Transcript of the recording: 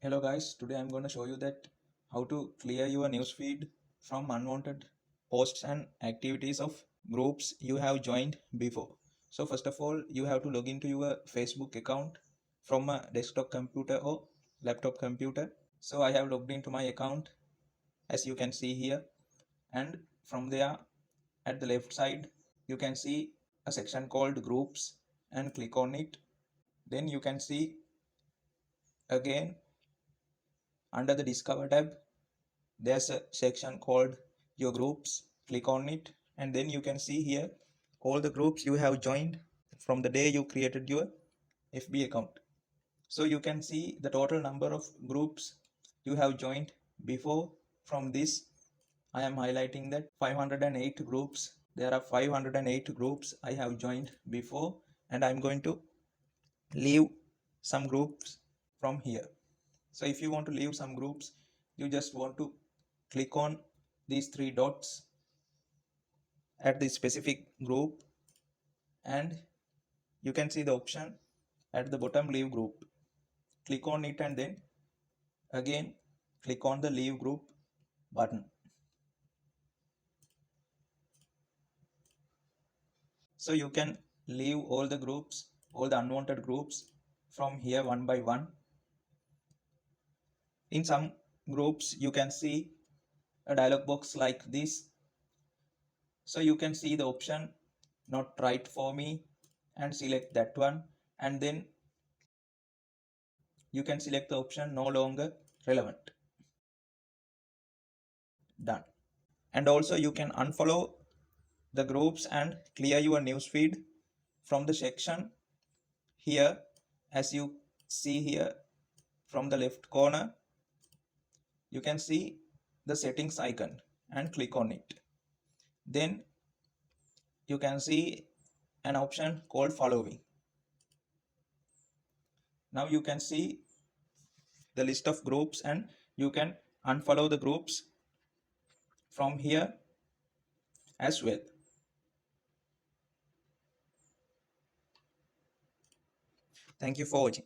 Hello guys, today I'm going to show you that how to clear your newsfeed from unwanted posts and activities of groups you have joined before. So first of all, you have to log into your Facebook account from a desktop computer or laptop computer. So I have logged into my account as you can see here, and from there at the left side you can see a section called groups and click on it. Then you can see again under the discover tab there's a section called your groups. Click on it and then you can see here all the groups you have joined from the day you created your FB account. So you can see the total number of groups you have joined before. From this I am highlighting that 508 groups. There are 508 groups I have joined before, and I'm going to leave some groups from here. So if you want to leave some groups, you just want to click on these three dots at the specific group, and you can see the option at the bottom, leave group. Click on it and then again click on the leave group button. So you can leave all the groups, all the unwanted groups from here one by one. In some groups you can see a dialog box like this. So you can see the option not right for me and select that one, and then you can select the option no longer relevant. Done. And also you can unfollow the groups and clear your newsfeed from the section here. As you see here from the left corner, you can see the settings icon and click on it. Then you can see an option called following. Now you can see the list of groups and you can unfollow the groups from here as well. Thank you for watching.